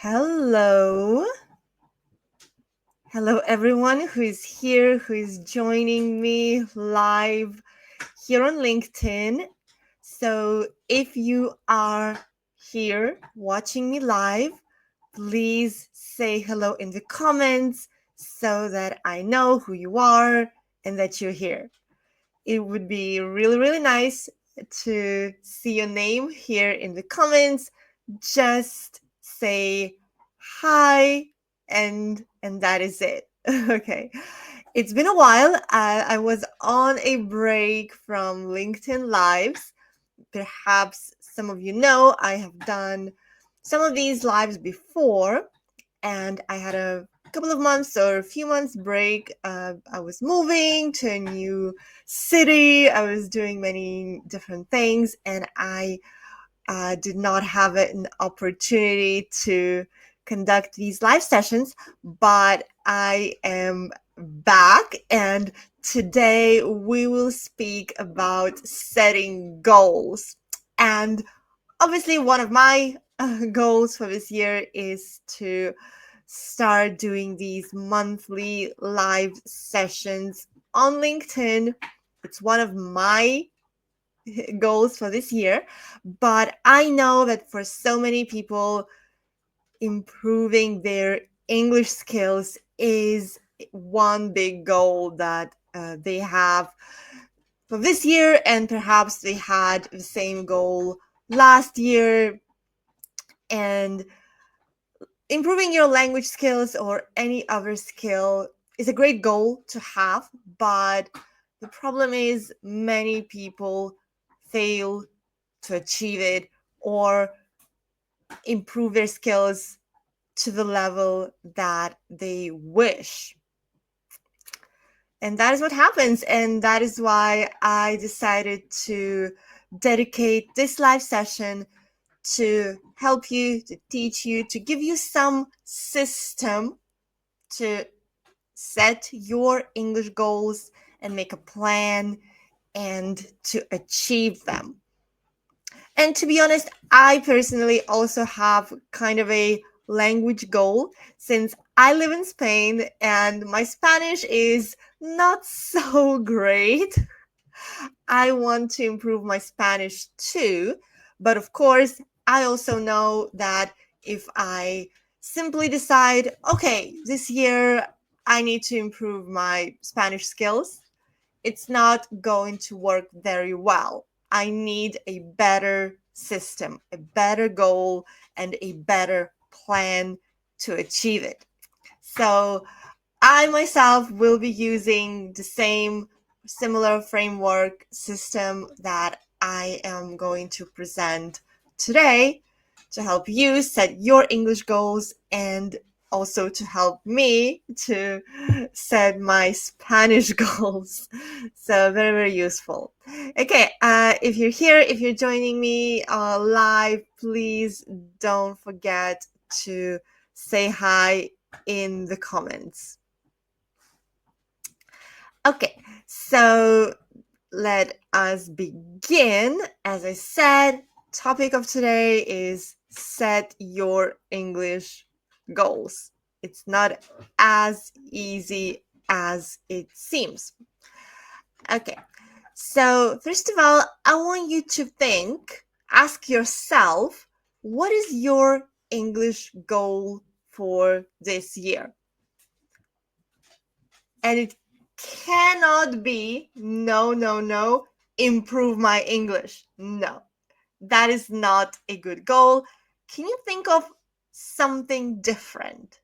Hello. Hello, everyone who is here, who is joining me live here on LinkedIn. So, if you are here watching me live, please say hello in the comments so that I know who you are and that you're here. It would be really, really nice to see your name here in the comments. Just say hi and that is it. Okay. It's been a while. I was on a break from LinkedIn Lives. Perhaps some of you know I have done some of these lives before, and I had a couple of months or a few months break. I was moving to a new city. I was doing many different things, and I did not have an opportunity to conduct these live sessions, but I am back, and today we will speak about setting goals. And obviously, one of my goals for this year is to start doing these monthly live sessions on LinkedIn. It's one of my goals for this year, but I know that for so many people, improving their English skills is one big goal that they have for this year, and perhaps they had the same goal last year. And improving your language skills or any other skill is a great goal to have, but the problem is many people fail to achieve it or improve their skills to the level that they wish. And that is what happens. And that is why I decided to dedicate this live session to help you, to teach you, to give you some system to set your English goals and make a plan and to achieve them. And to be honest, I personally also have kind of a language goal since I live in Spain and my Spanish is not so great. I want to improve my Spanish too. But of course, I also know that if I simply decide, okay, this year I need to improve my Spanish skills, it's not going to work very well. I need a better system, a better goal, and a better plan to achieve it. So I myself will be using the same similar framework system that I am going to present today to help you set your English goals and also to help me to set my Spanish goals. So very, very useful. Okay, if you're here, if you're joining me live, please don't forget to say hi in the comments. Okay, so let us begin. As I said, topic of today is set your English goals. It's not as easy as it seems. Okay, so first of all, I want you to ask yourself, what is your English goal for this year? And it cannot be, no, improve my English. No, that is not a good goal. Can you think of something different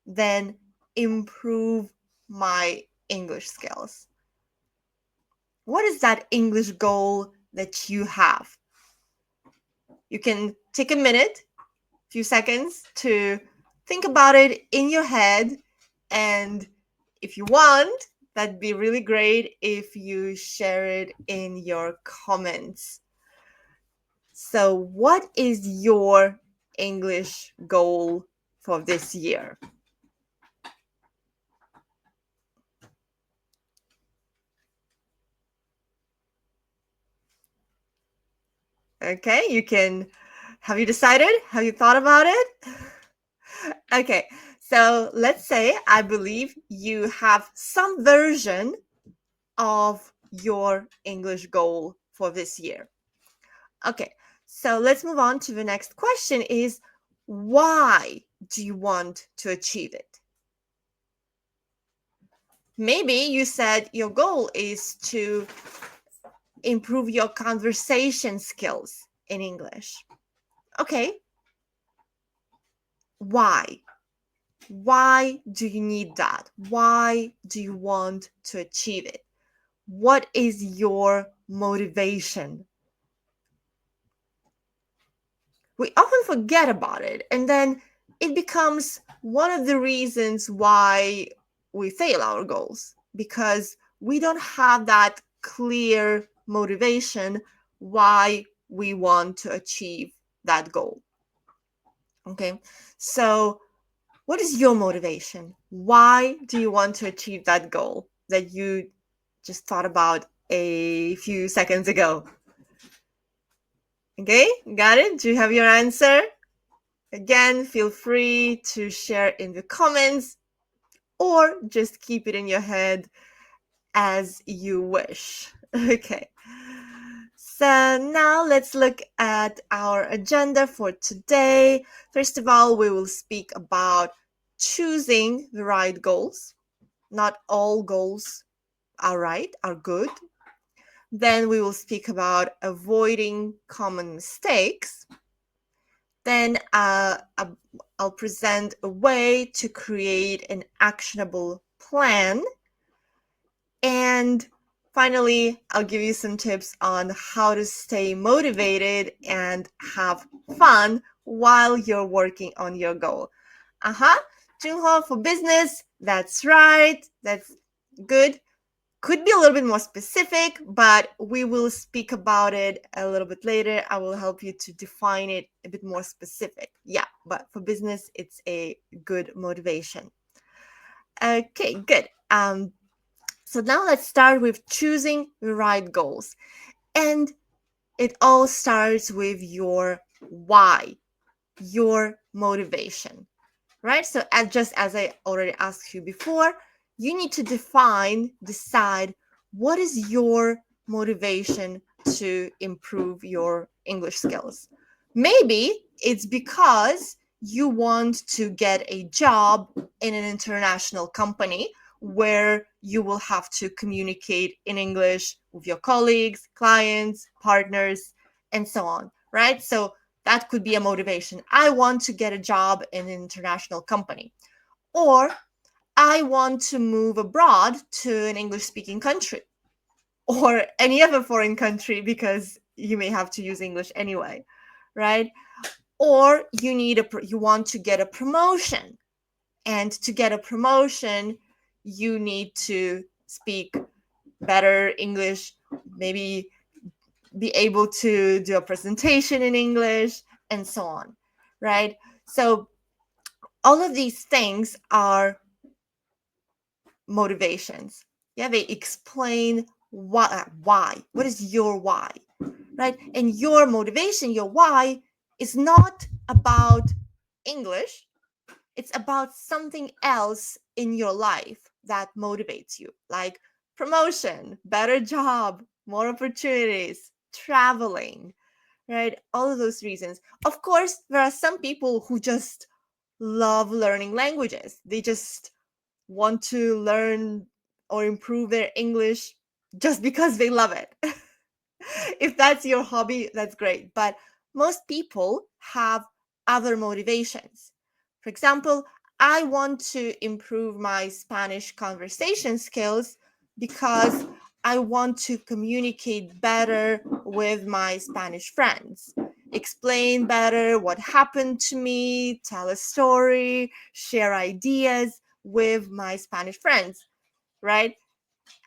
than improve my English skills? What is that English goal that you have? You can take a minute, few seconds to think about it in your head, and if you want, that'd be really great if you share it in your comments. So, what is your English goal for this year? Okay, have you decided? Have you thought about it? Okay, so let's say I believe you have some version of your English goal for this year. Okay, so let's move on to the next question is why do you want to achieve it? Maybe you said your goal is to improve your conversation skills in English. Okay, why? Why do you need that? Why do you want to achieve it? What is your motivation? We often forget about it, and then it becomes one of the reasons why we fail our goals because we don't have that clear motivation why we want to achieve that goal. Okay, so what is your motivation? Why do you want to achieve that goal that you just thought about a few seconds ago? Okay, got it? Do you have your answer? Again, feel free to share in the comments or just keep it in your head as you wish. Okay. So now let's look at our agenda for today. First of all, we will speak about choosing the right goals. Not all goals are right, are good. Then we will speak about avoiding common mistakes. Then I'll present a way to create an actionable plan. And finally, I'll give you some tips on how to stay motivated and have fun while you're working on your goal. Junho for business. That's right. That's good. Could be a little bit more specific, but we will speak about it a little bit later. I will help you to define it a bit more specific. Yeah, but for business, it's a good motivation. Okay, good. So now let's start with choosing the right goals. And it all starts with your why, your motivation, right? So just as I already asked you before, you need to decide what is your motivation to improve your English skills. Maybe it's because you want to get a job in an international company where you will have to communicate in English with your colleagues, clients, partners, and so on, right? So that could be a motivation. I want to get a job in an international company. Or I want to move abroad to an English speaking country or any other foreign country because you may have to use English anyway, right? Or you want to get a promotion. And to get a promotion, you need to speak better English, maybe be able to do a presentation in English, and so on, right? So all of these things are motivations. Yeah, they explain why. What is your why, right? And your motivation, your why, is not about English. It's about something else in your life that motivates you, like promotion, better job, more opportunities, traveling, right? All of those reasons. Of course, there are some people who just love learning languages. They just want to learn or improve their English just because they love it. If that's your hobby, that's great. But most people have other motivations. For example, I want to improve my Spanish conversation skills because I want to communicate better with my Spanish friends, explain better what happened to me, tell a story, share ideas with my Spanish friends, right?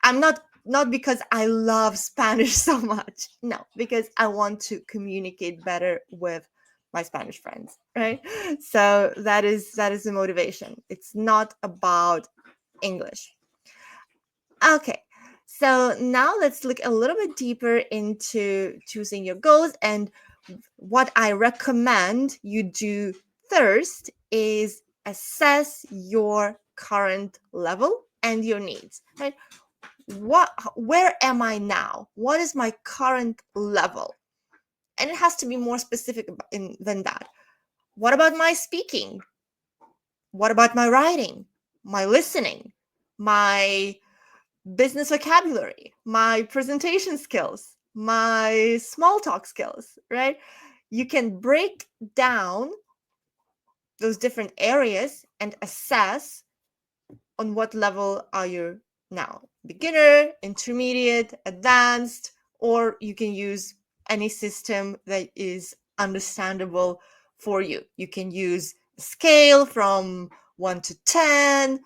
I'm not because I love Spanish so much. No, because I want to communicate better with my Spanish friends, right? So that is the motivation. It's not about English. Okay. So now let's look a little bit deeper into choosing your goals, and what I recommend you do first is assess your current level and your needs, right? Where am I now? What is my current level? And it has to be more specific than that. What about my speaking? What about my writing, my listening, my business vocabulary, my presentation skills, my small talk skills, right? You can break down those different areas and assess on what level are you now. Beginner, intermediate, advanced, or you can use any system that is understandable for you. You can use a scale from 1 to 10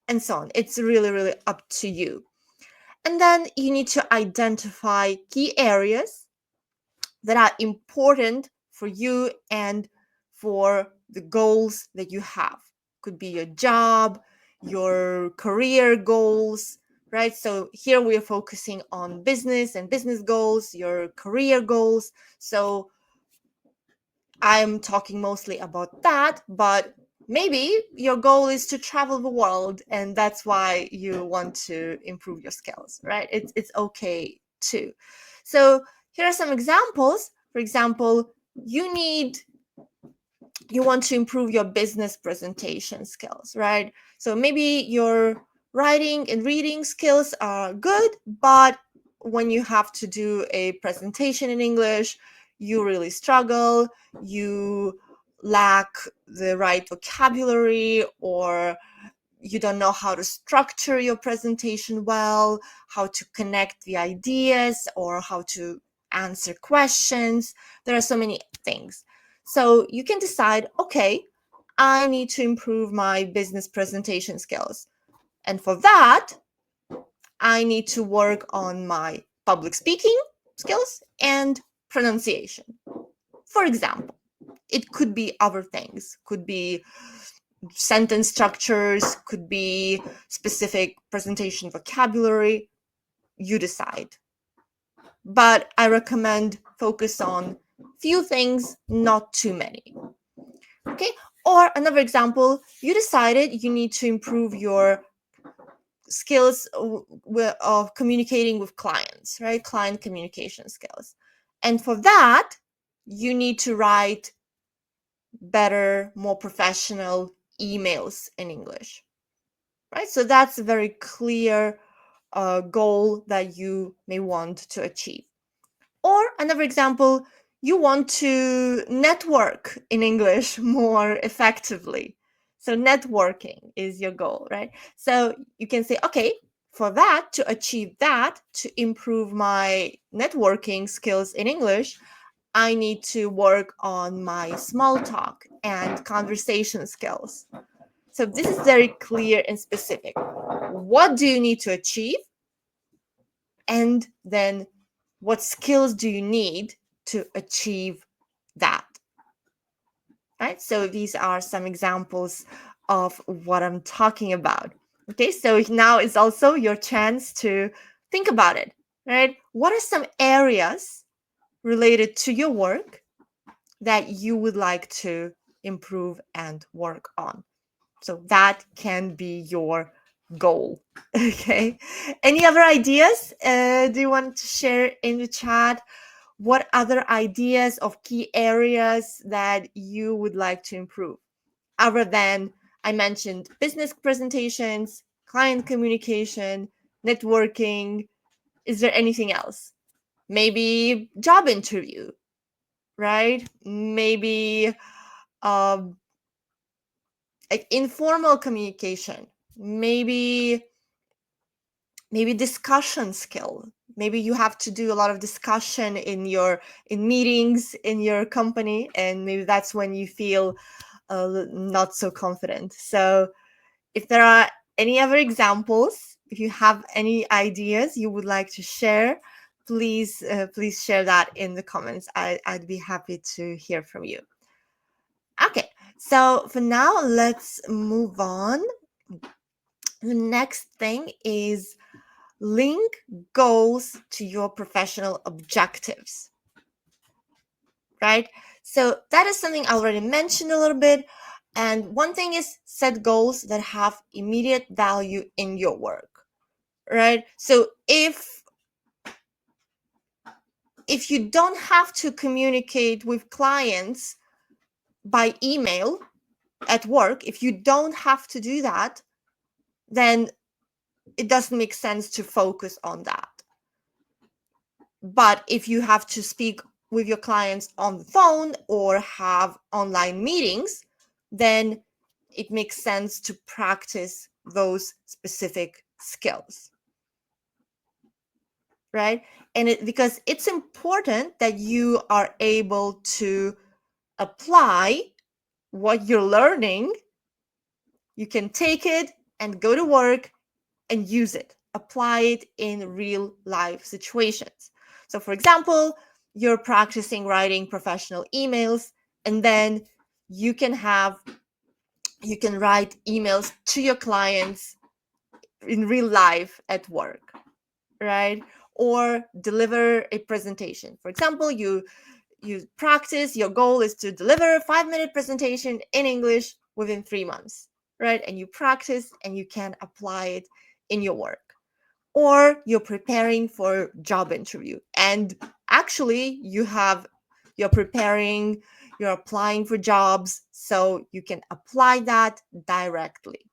and so on. It's really, really up to you. And then you need to identify key areas that are important for you and for the goals that you have. Could be your job, your career goals, right? So here we are focusing on business and business goals, your career goals. So I'm talking mostly about that, but maybe your goal is to travel the world and that's why you want to improve your skills, right? It's okay too. So here are some examples. For example, you want to improve your business presentation skills, right? So maybe your writing and reading skills are good, but when you have to do a presentation in English, you really struggle, you lack the right vocabulary, or you don't know how to structure your presentation well, how to connect the ideas, or how to answer questions. There are so many things. So you can decide, okay, I need to improve my business presentation skills. And for that, I need to work on my public speaking skills and pronunciation. For example, it could be other things, could be sentence structures, could be specific presentation vocabulary. You decide. But I recommend focus on few things, not too many. Okay? Or another example, you decided you need to improve your skills of communicating with clients, right? Client communication skills. And for that, you need to write better, more professional emails in English, right? So that's a very clear goal that you may want to achieve. Or another example, you want to network in English more effectively. So networking is your goal, right? So you can say, okay, for that, to achieve that, to improve my networking skills in English, I need to work on my small talk and conversation skills. So this is very clear and specific. What do you need to achieve? And then what skills do you need to achieve that? Right? So these are some examples of what I'm talking about. Okay, so now is also your chance to think about it, right? What are some areas related to your work that you would like to improve and work on? So that can be your goal. Okay. Any other ideas? Do you want to share in the chat? What other ideas of key areas that you would like to improve? Other than I mentioned business presentations, client communication, networking. Is there anything else? Maybe job interview, right? Maybe like informal communication, maybe discussion skill. Maybe you have to do a lot of discussion in meetings in your company, and maybe that's when you feel not so confident. So if there are any other examples, if you have any ideas you would like to share, please share that in the comments. I'd be happy to hear from you. Okay, so for now, let's move on. The next thing is link goals to your professional objectives, right? So that is something I already mentioned a little bit. And one thing is set goals that have immediate value in your work, right? So if you don't have to communicate with clients by email at work, if you don't have to do that, then it doesn't make sense to focus on that. But if you have to speak with your clients on the phone or have online meetings, then it makes sense to practice those specific skills, right? And because it's important that you are able to apply what you're learning. You can take it and go to work and use it, apply it in real life situations. So, for example, you're practicing writing professional emails, and then you can write emails to your clients in real life at work, right? Or deliver a presentation. For example, you practice, your goal is to deliver a 5-minute presentation in English within 3 months, right? And you practice and you can apply it in your work. Or you're preparing for job interview, and actually you're preparing, you're applying for jobs, so you can apply that directly,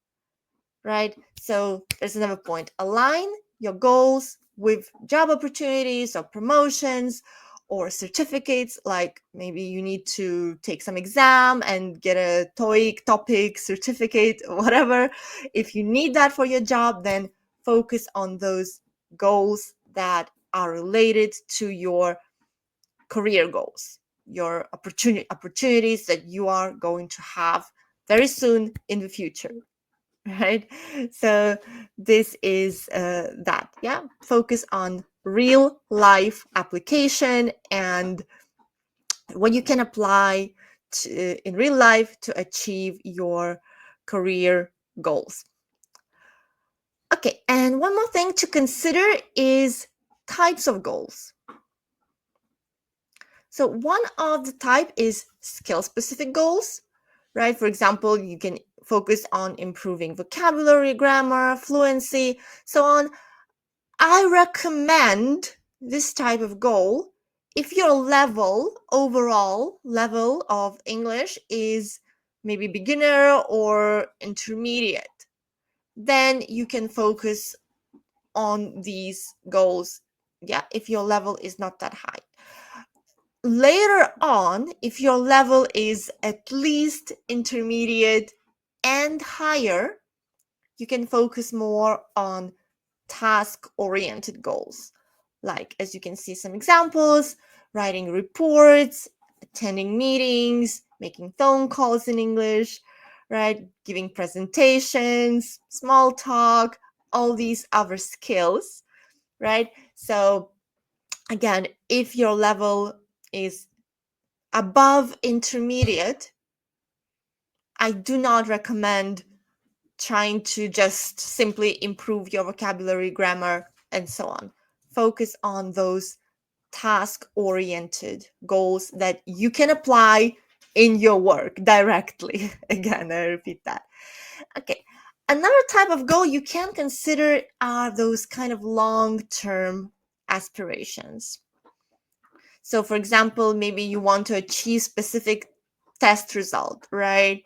right? So there's another point: align your goals with job opportunities or promotions or certificates. Like maybe you need to take some exam and get a TOEIC topic certificate or whatever. If you need that for your job, then focus on those goals that are related to your career goals, your opportunities that you are going to have very soon in the future, right? So this is that, yeah. Focus on real life application and what you can apply in real life to achieve your career goals. Okay, and one more thing to consider is types of goals. So one of the type is skill-specific goals, right? For example, you can focus on improving vocabulary, grammar, fluency, so on. I recommend this type of goal if your overall level of English is maybe beginner or intermediate. Then you can focus on these goals, yeah, if your level is not that high. Later on, if your level is at least intermediate and higher, you can focus more on task-oriented goals. Like, as you can see some examples, writing reports, attending meetings, making phone calls in English, right? Giving presentations, small talk, all these other skills, right? So again, if your level is above intermediate, I do not recommend trying to just simply improve your vocabulary, grammar, and so on. Focus on those task-oriented goals that you can apply in your work directly. Again, I repeat that. Okay. Another type of goal you can consider are those kind of long-term aspirations. So, for example, maybe you want to achieve specific test result, right?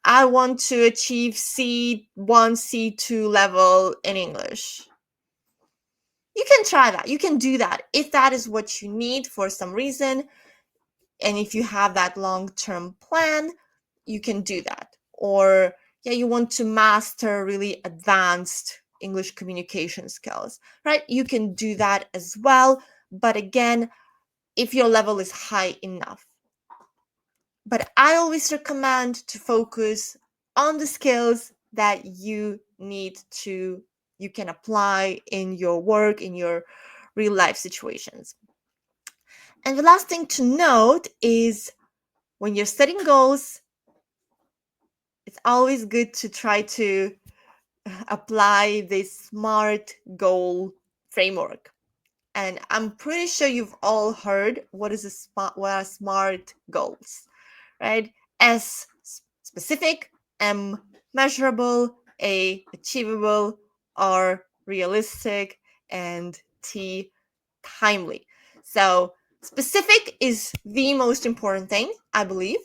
I want to achieve C1, C2 level in English. You can try that. You can do that if that is what you need for some reason. And if you have that long-term plan, you can do that. Or, yeah, you want to master really advanced English communication skills, right? You can do that as well. But again, if your level is high enough. But I always recommend to focus on the skills that you can apply in your work, in your real life situations. And the last thing to note is when you're setting goals, it's always good to try to apply this SMART goal framework. And I'm pretty sure you've all heard what are SMART goals, right? S, specific, M, measurable, A, achievable, R, realistic, and T, timely. So specific is the most important thing, I believe,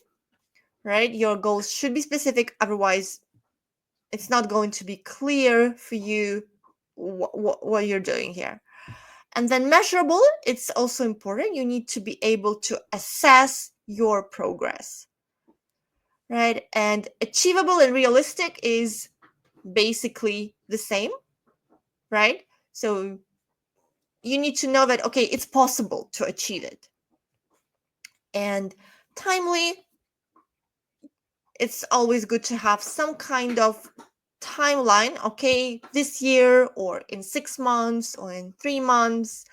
right? Your goals should be specific, otherwise it's not going to be clear for you what you're doing here. And then measurable, it's also important. You need to be able to assess your progress, right? And achievable and realistic is basically the same, right? So you need to know that, okay, it's possible to achieve it. And timely, it's always good to have some kind of timeline, okay, this year or in 6 months or in 3 months,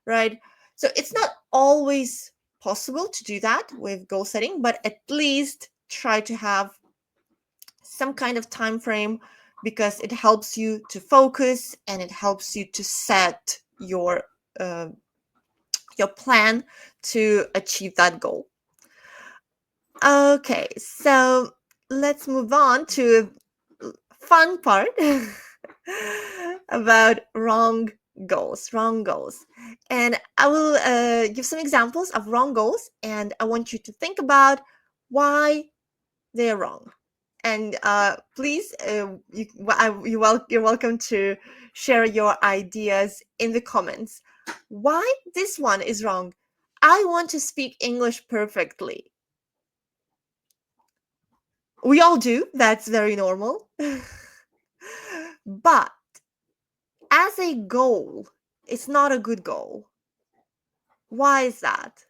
right? So it's not always possible to do that with goal setting, but at least try to have some kind of time frame, because it helps you to focus and it helps you to set your plan to achieve that goal. Okay, so let's move on to fun part about wrong goals. And I will give some examples of wrong goals, and I want you to think about why they're wrong. And please, you're welcome to share your ideas in the comments. Why this one is wrong? I want to speak English perfectly. We all do. That's very normal. But as a goal, it's not a good goal. Why is that?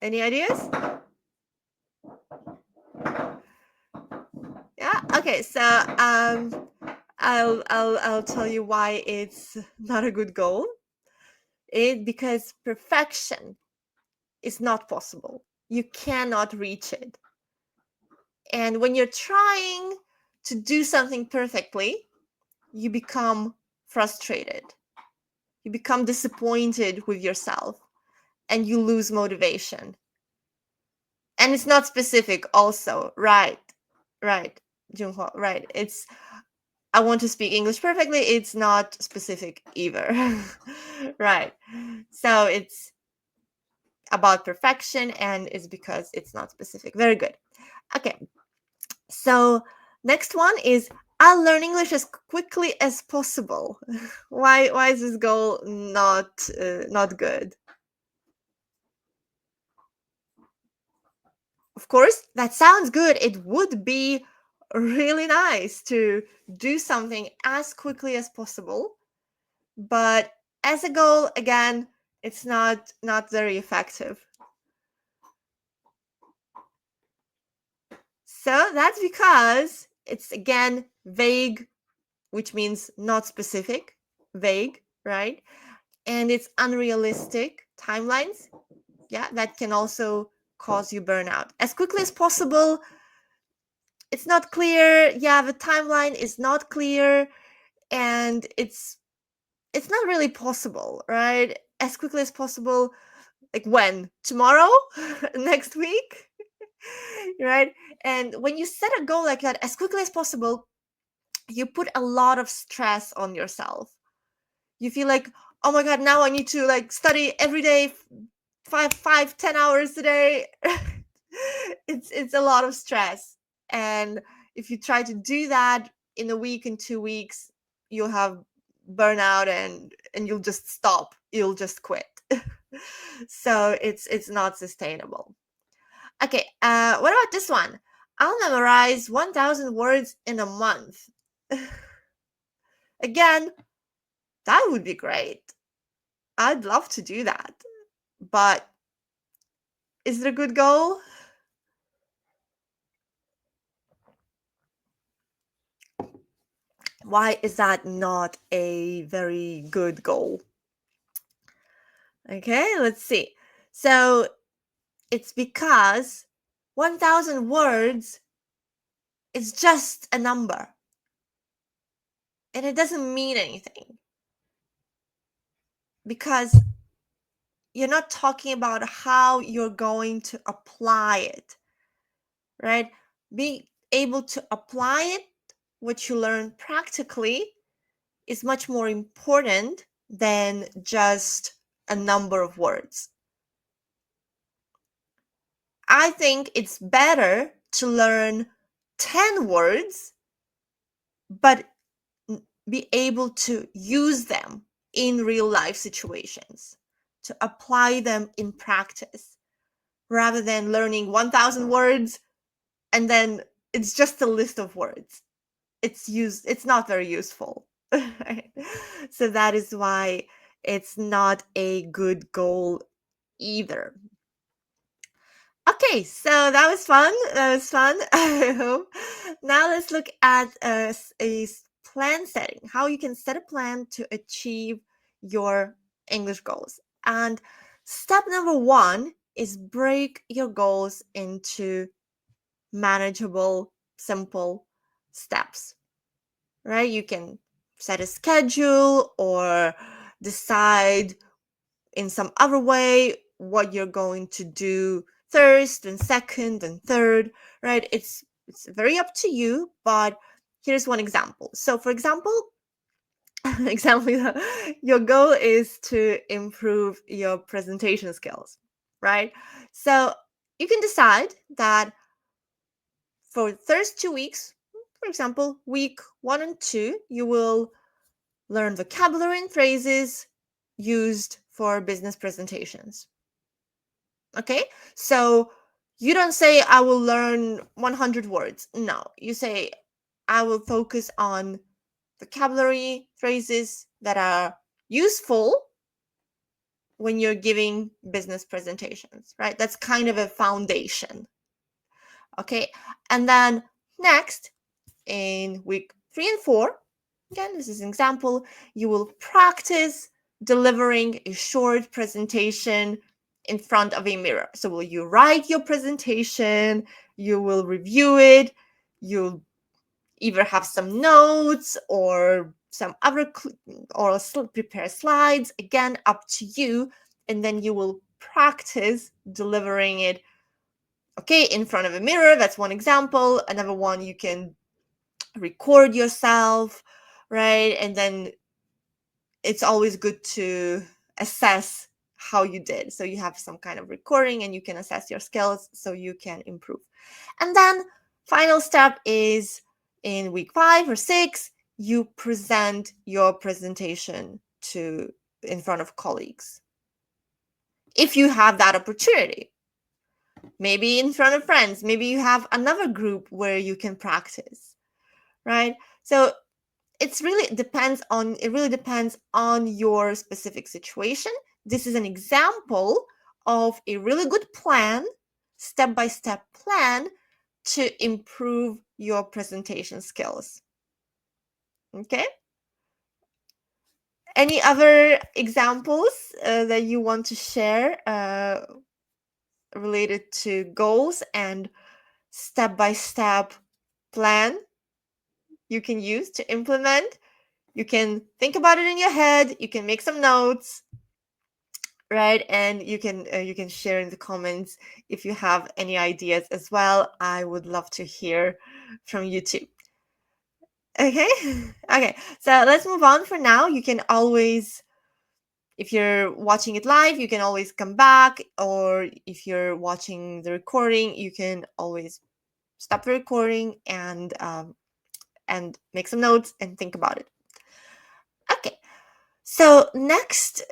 Any ideas? Yeah. Okay. So I'll tell you why it's not a good goal. Because perfection is not possible. You cannot reach it. And when you're trying to do something perfectly, you become frustrated. You become disappointed with yourself and you lose motivation. And it's not specific also. Right, Junho, right. It's, I want to speak English perfectly. It's not specific either. Right. So it's about perfection and it's because it's not specific. Very good. Okay. So next one is, I'll learn English as quickly as possible. Why is this goal not good? Of course, that sounds good. It would be really nice to do something as quickly as possible, but as a goal, again, it's not very effective. So that's because it's, again, vague, which means not specific, vague, right? And it's unrealistic timelines. Yeah, that can also cause you burnout. As quickly as possible, it's not clear. Yeah, the timeline is not clear, and it's not really possible, right? As quickly as possible, like when? Tomorrow? Next week? Right? And when you set a goal like that, as quickly as possible, you put a lot of stress on yourself. You feel like, oh my god, now I need to like study every day, 10 hours a day. It's a lot of stress, and if you try to do that in a week, in 2 weeks, you'll have burnout, and you'll just stop, you'll just quit. So it's not sustainable. Okay, what about this one? I'll memorize 1,000 words in a month. Again, that would be great. I'd love to do that, but is it a good goal? Why is that not a very good goal? Okay, let's see. So it's because 1,000 words is just a number and it doesn't mean anything. Because you're not talking about how you're going to apply it, right? Being able to apply it, what you learn practically, is much more important than just a number of words. I think it's better to learn 10 words, but be able to use them in real life situations, to apply them in practice, rather than learning 1,000 words and then it's just a list of words. It's not very useful. Right? So that is why it's not a good goal either. Okay, so that was fun. I hope. Now let's look at a plan setting, how you can set a plan to achieve your English goals. And step number 1 is break your goals into manageable, simple steps, right? You can set a schedule or decide in some other way what you're going to do first and second and third, right? It's very up to you, but here's one example. So for example, your goal is to improve your presentation skills, right? So you can decide that for the first 2 weeks, for example, week 1 and 2, you will learn vocabulary and phrases used for business presentations. Okay, so you don't say I will learn 100 words. No, you say I will focus on vocabulary, phrases that are useful when you're giving business presentations, right? That's kind of a foundation. Okay, and then next in week 3 and 4, again, this is an example, you will practice delivering a short presentation in front of a mirror. So will you write your presentation, you will review it, you'll either have some notes or some other or prepare slides, again, up to you, and then you will practice delivering it, okay, in front of a mirror. That's one example. Another one, you can record yourself, right? And then it's always good to assess how you did. So you have some kind of recording and you can assess your skills so you can improve. And then final step is in week 5 or 6, you present your presentation in front of colleagues. If you have that opportunity, maybe in front of friends, maybe you have another group where you can practice, right? So it really depends on your specific situation. This is an example of a really good plan, step-by-step plan to improve your presentation skills. Okay? Any other examples that you want to share related to goals and step-by-step plan you can use to implement? You can think about it in your head, you can make some notes, right? And you can share in the comments if you have any ideas as well. I would love to hear from you too. Okay. Okay, so let's move on. For now, you can always, if you're watching it live, you can always come back, or if you're watching the recording, you can always stop the recording and make some notes and think about it. Okay. So next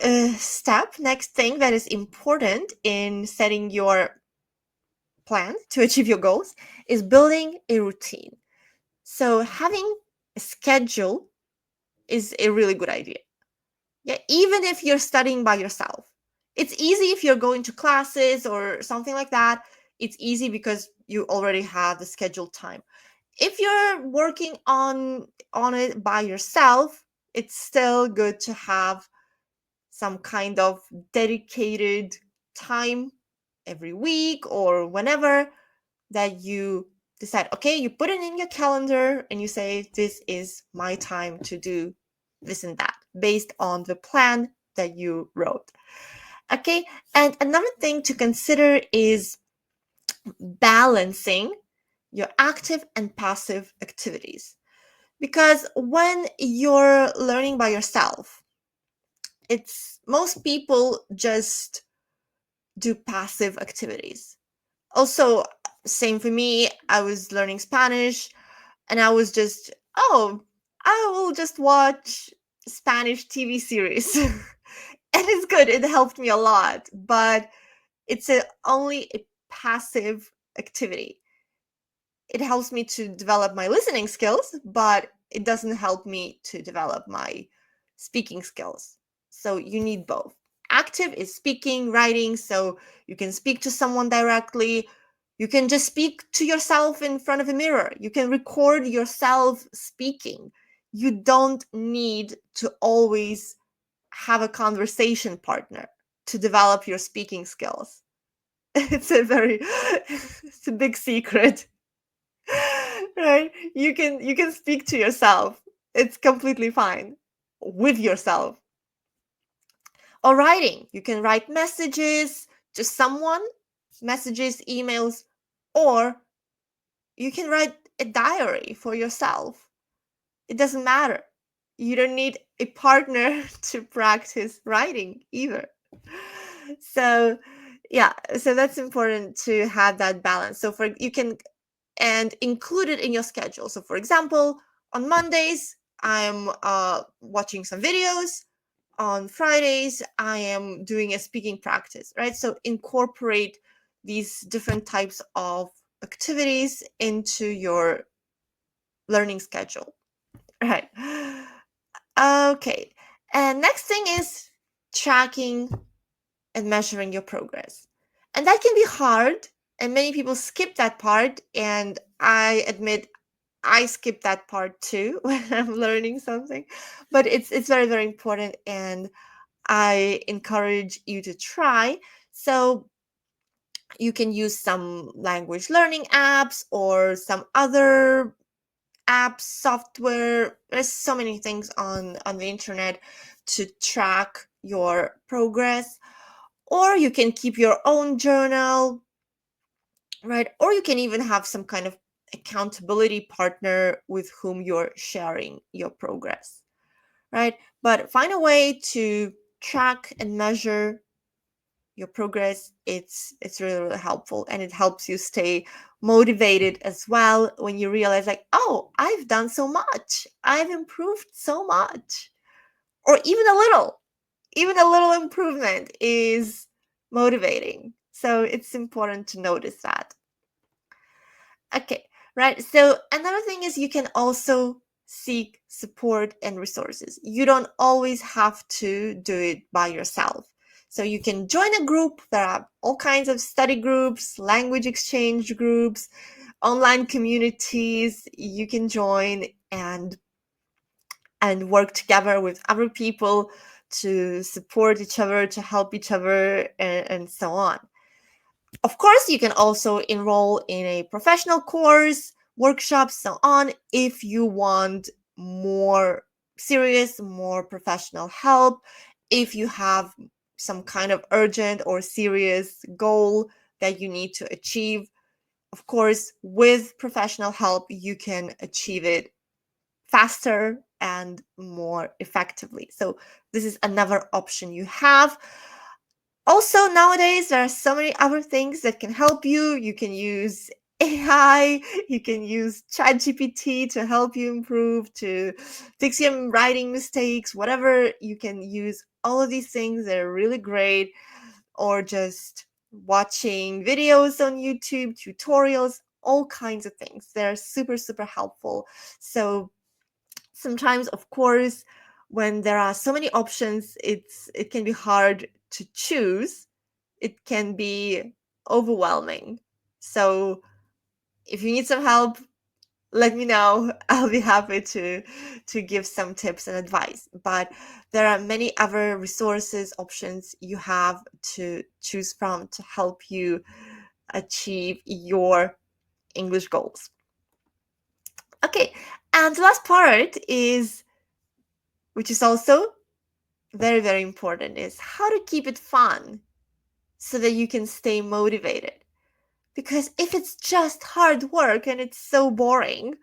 next thing that is important in setting your plan to achieve your goals is building a routine. So having a schedule is a really good idea. Yeah, even if you're studying by yourself. It's easy if you're going to classes or something like that. It's easy because you already have the scheduled time. If you're working on it by yourself, it's still good to have some kind of dedicated time every week or whenever that you decide, okay, you put it in your calendar and you say, this is my time to do this and that based on the plan that you wrote. Okay, and another thing to consider is balancing your active and passive activities. Because when you're learning by yourself, it's most people just do passive activities. Also, same for me, I was learning Spanish and I was just, oh, I will just watch Spanish TV series. And it's good, it helped me a lot, but it's only a passive activity. It helps me to develop my listening skills, but it doesn't help me to develop my speaking skills. So you need both. Active is speaking, writing, so you can speak to someone directly. You can just speak to yourself in front of a mirror. You can record yourself speaking. You don't need to always have a conversation partner to develop your speaking skills. It's it's a big secret. Right, you can speak to yourself, it's completely fine with yourself. Or writing, you can write messages to someone, messages, emails, or you can write a diary for yourself. It doesn't matter, you don't need a partner to practice writing either. So yeah, so that's important to have that balance. So for you can and include it in your schedule. So, for example, on Mondays, I'm watching some videos. On Fridays, I am doing a speaking practice, right? So, incorporate these different types of activities into your learning schedule, right? Okay. And next thing is tracking and measuring your progress. And that can be hard, and many people skip that part. And I admit I skip that part too when I'm learning something, but it's very very important, and I encourage you to try. So you can use some language learning apps or some other apps, software. There's so many things on the internet to track your progress, or you can keep your own journal, right? Or you can even have some kind of accountability partner with whom you're sharing your progress, right? But find a way to track and measure your progress. It's really, really helpful, and it helps you stay motivated as well when you realize, like, oh, I've done so much, I've improved so much, or even a little improvement is motivating. So it's important to notice that. Okay, right. So another thing is you can also seek support and resources. You don't always have to do it by yourself. So you can join a group. There are all kinds of study groups, language exchange groups, online communities you can join and work together with other people to support each other, to help each other, and so on. Of course, you can also enroll in a professional course, workshops, so on, if you want more serious, more professional help, if you have some kind of urgent or serious goal that you need to achieve. Of course, with professional help, you can achieve it faster and more effectively. So, this is another option you have. Also, nowadays, there are so many other things that can help you. You can use AI, you can use ChatGPT to help you improve, to fix your writing mistakes, whatever. You can use all of these things. They're really great. Or just watching videos on YouTube, tutorials, all kinds of things. They're super, super helpful. So sometimes, of course, when there are so many options, it can be hard to choose. It can be overwhelming. So if you need some help, let me know. I'll be happy to give some tips and advice. But there are many other resources, options you have to choose from to help you achieve your English goals. Okay, and the last part is, which is also very, very important, is how to keep it fun so that you can stay motivated. Because if it's just hard work and it's so boring,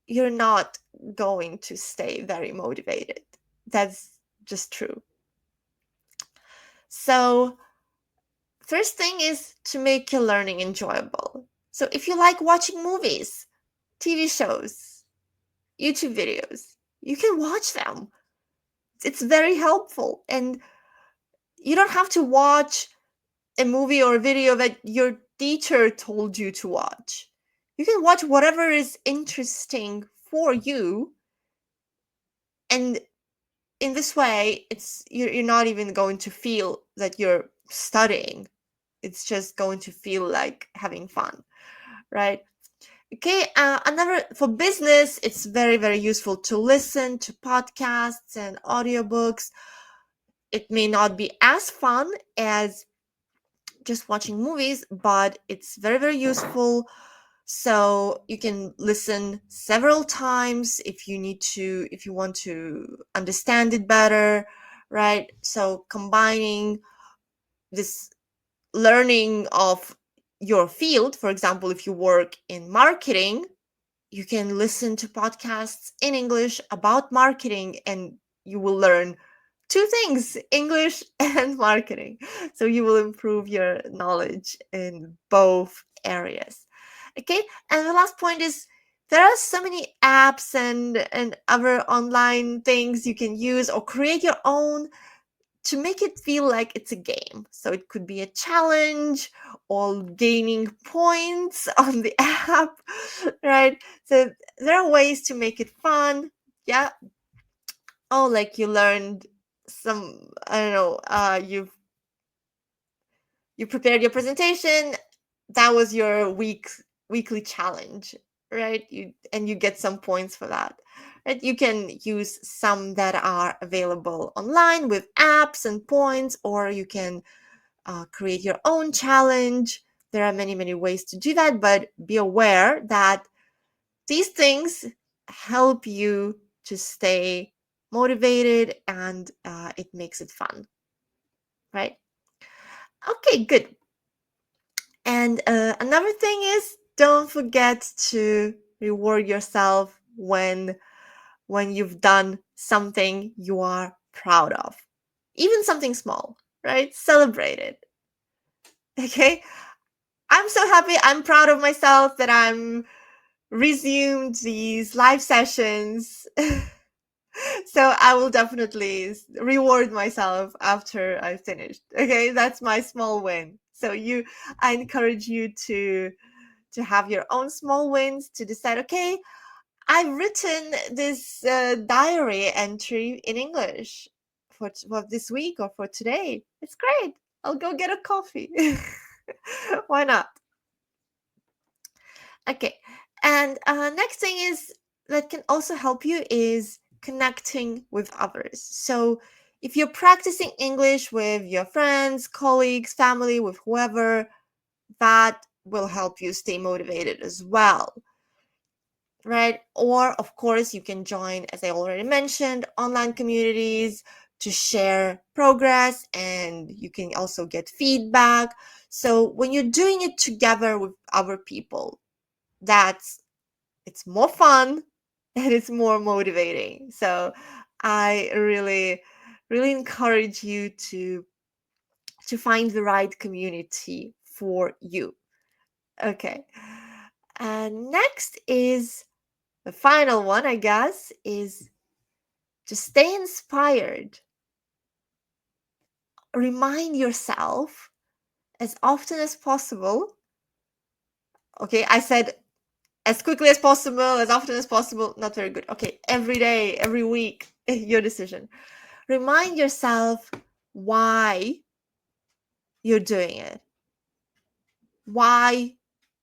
you're not going to stay very motivated. That's just true. So, first thing is to make your learning enjoyable. So, if you like watching movies, TV shows, YouTube videos, you can watch them. It's very helpful. And you don't have to watch a movie or a video that your teacher told you to watch. You can watch whatever is interesting for you, and in this way you're not even going to feel that you're studying. It's just going to feel like having fun, right? Okay, another, for business, it's very, very useful to listen to podcasts and audiobooks. It may not be as fun as just watching movies, but it's very, very useful. So you can listen several times if you want to understand it better, right? So combining this learning of your field, for example, if you work in marketing, you can listen to podcasts in English about marketing, and you will learn two things: English and marketing. So you will improve your knowledge in both areas. Okay, and the last point is there are so many apps and other online things you can use or create your own to make it feel like it's a game. So it could be a challenge or gaining points on the app, right? So there are ways to make it fun. Yeah. Oh, like you learned some, I don't know, you prepared your presentation. That was your weekly challenge, right? You get some points for that. Right? You can use some that are available online with apps and points, or you can create your own challenge. There are many, many ways to do that, but be aware that these things help you to stay motivated, and it makes it fun, right? Okay, good. And another thing is, don't forget to reward yourself when you've done something you are proud of, even something small, right? Celebrate it. Okay, I'm so happy. I'm proud of myself that I'm resumed these live sessions. So I will definitely reward myself after I finished. Okay, that's my small win. So I encourage you to have your own small wins, to decide, okay, I've written this diary entry in English for this week or for today. It's great. I'll go get a coffee. Why not? Okay. And next thing is that can also help you is connecting with others. So if you're practicing English with your friends, colleagues, family, with whoever, that will help you stay motivated as well, right? Or of course, you can join, as I already mentioned, online communities to share progress, and you can also get feedback. So when you're doing it together with other people, it's more fun and it's more motivating. So I really, really encourage you to find the right community for you. Okay. And next is the final one, I guess, is to stay inspired. Remind yourself as often as possible. Okay, I said as quickly as possible, as often as possible. Not very good. Okay, every day, every week, your decision. Remind yourself why you're doing it, why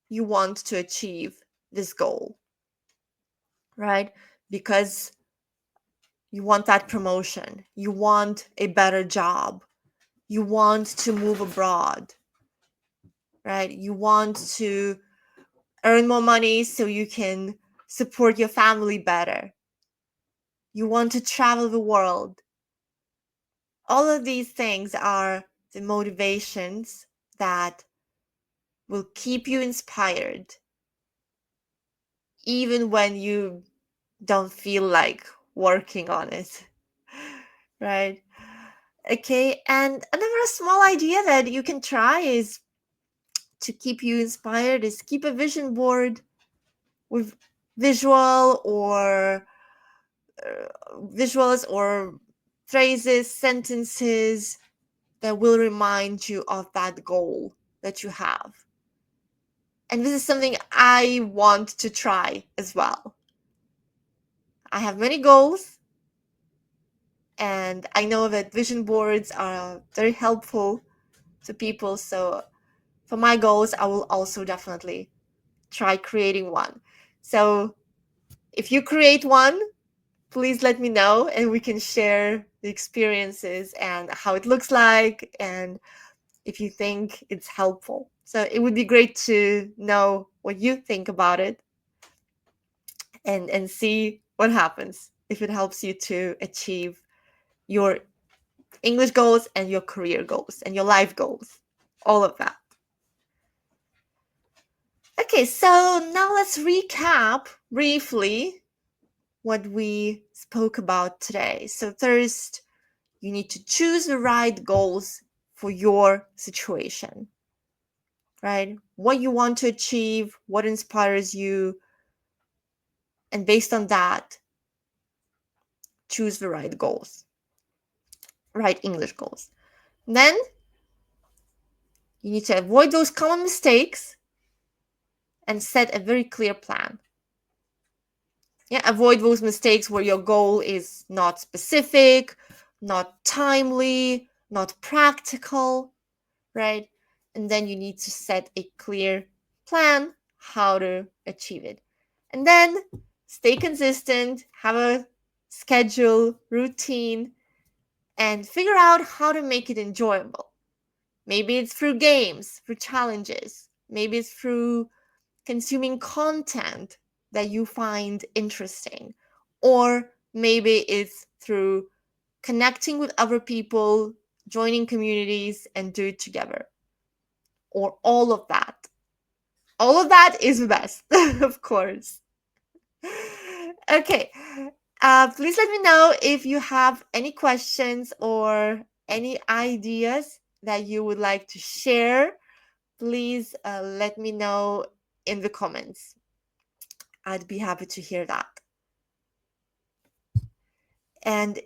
you want to achieve this goal, right? Because you want that promotion, you want a better job, you want to move abroad, right? You want to earn more money so you can support your family better. You want to travel the world. all of these things are the motivations that will keep you inspired even when you don't feel like working on it. Right? Okay, and another small idea that you can try is to keep you inspired is keep a vision board with visual or visuals or phrases, sentences that will remind you of that goal that you have. And this is something I want to try as well. I have many goals, and I know that vision boards are very helpful to people. So for my goals, I will also definitely try creating one. So if you create one, please let me know and we can share the experiences and how it looks like and if you think it's helpful. So it would be great to know what you think about it and see what happens if it helps you to achieve your English goals and your career goals and your life goals, all of that. Okay, so now let's recap briefly what we spoke about today. So first, you need to choose the right goals for your situation, right? What you want to achieve, what inspires you, and based on that, choose the right goals, right English goals. Then you need to avoid those common mistakes and set a very clear plan. Yeah, avoid those mistakes where your goal is not specific, not timely, not practical, right? And then you need to set a clear plan how to achieve it. And then stay consistent, have a schedule, routine, and figure out how to make it enjoyable. Maybe it's through games, through challenges. Maybe it's through consuming content that you find interesting. Or maybe it's through connecting with other people, joining communities, and do it together. Or all of that. All of that is best, of course. Okay. Please let me know if you have any questions or any ideas that you would like to share. Please let me know in the comments. I'd be happy to hear that. And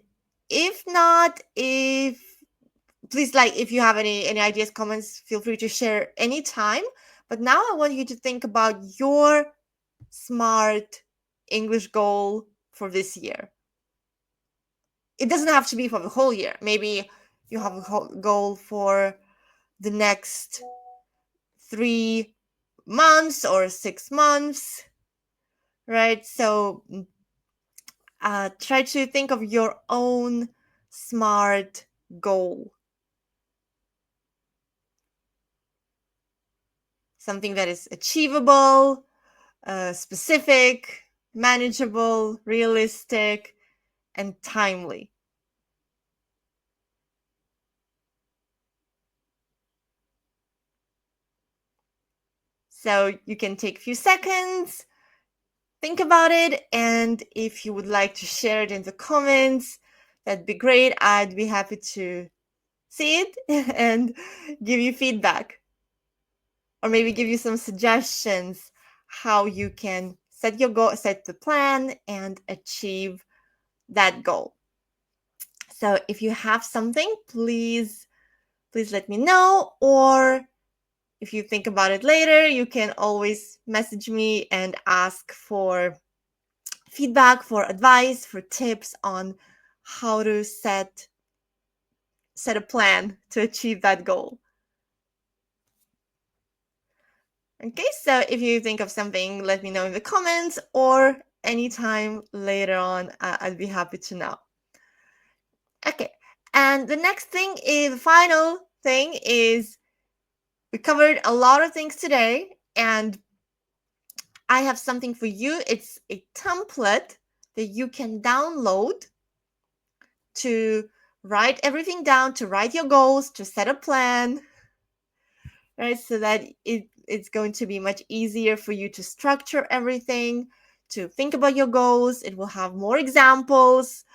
if not, if please if you have any ideas, comments, feel free to share anytime. But now I want you to think about your smart English goal for this year. It doesn't have to be for the whole year. Maybe you have a goal for the next 3 months or 6 months, right? So try to think of your own smart goal. Something that is achievable, specific, manageable, realistic, and timely. So you can take a few seconds, think about it, and if you would like to share it in the comments, that'd be great. I'd be happy to see it and give you feedback. Or maybe give you some suggestions how you can set your goal, set the plan, and achieve that goal. So if you have something, please let me know. Or if you think about it later, you can always message me and ask for feedback, for advice, for tips on how to set a plan to achieve that goal. Okay, so if you think of something, let me know in the comments or anytime later on. I'd be happy to know. Okay, and the next thing is the final thing is we covered a lot of things today, and I have something for you. It's a template that you can download to write everything down, to write your goals, to set a plan, right? So that it's going to be much easier for you to structure everything, to think about your goals. It will have more examples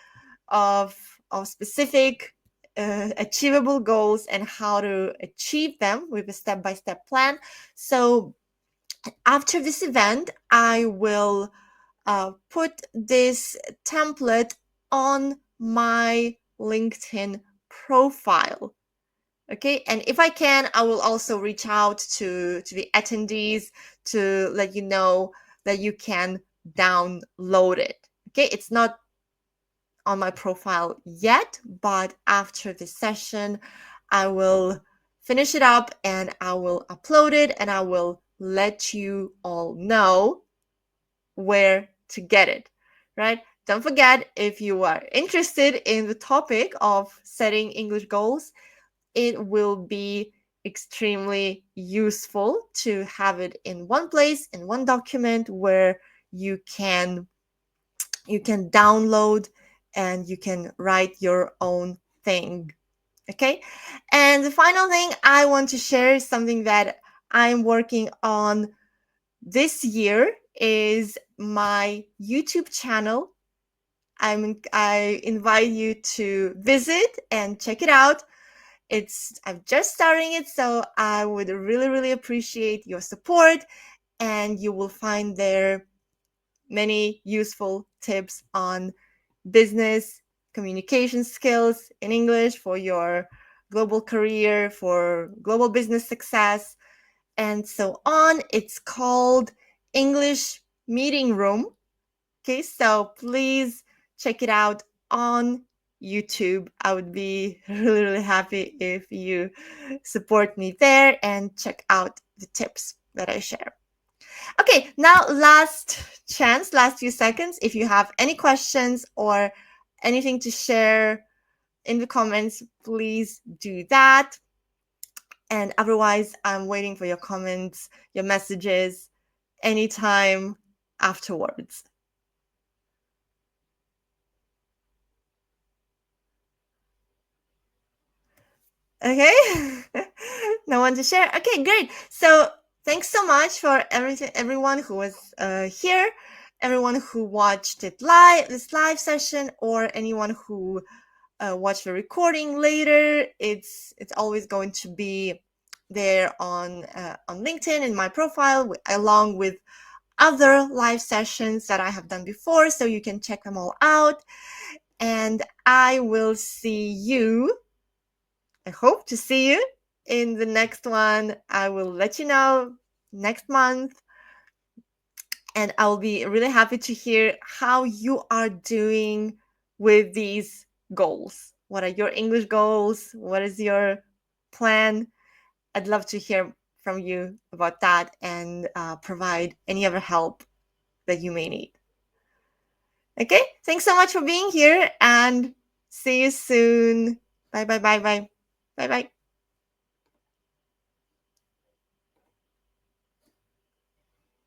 of specific achievable goals and how to achieve them with a step-by-step plan. So after this event, I will put this template on my LinkedIn profile. Okay, and if I can, I will also reach out to the attendees to let you know that you can download it. Okay, it's not on my profile yet, but after this session, I will finish it up and I will upload it and I will let you all know where to get it, right? Don't forget, if you are interested in the topic of setting English goals, it will be extremely useful to have it in one place, in one document where you can download and you can write your own thing. Okay, and the final thing I want to share is something that I'm working on this year is my YouTube channel. I invite you to visit and check it out. I'm just starting it, so I would really appreciate your support, and you will find there many useful tips on business communication skills in English for your global career, for global business success, and so on. It's called English Meeting Room. Okay, so please check it out on YouTube. I would be really happy if you support me there and check out the tips that I share. Okay, now last chance, last few seconds. If you have any questions or anything to share in the comments, please do that. And otherwise, I'm waiting for your comments, your messages, anytime afterwards. Okay, no one to share. Okay, great. So thanks so much for everyone who was here, everyone who watched it live, this live session, or anyone who watched the recording later. It's always going to be there on LinkedIn in my profile, along with other live sessions that I have done before, so you can check them all out. And I will see you. I hope to see you in the next one. I will let you know next month. And I'll be really happy to hear how you are doing with these goals. What are your English goals? What is your plan? I'd love to hear from you about that and provide any other help that you may need. Okay, thanks so much for being here and see you soon. Bye. Bye.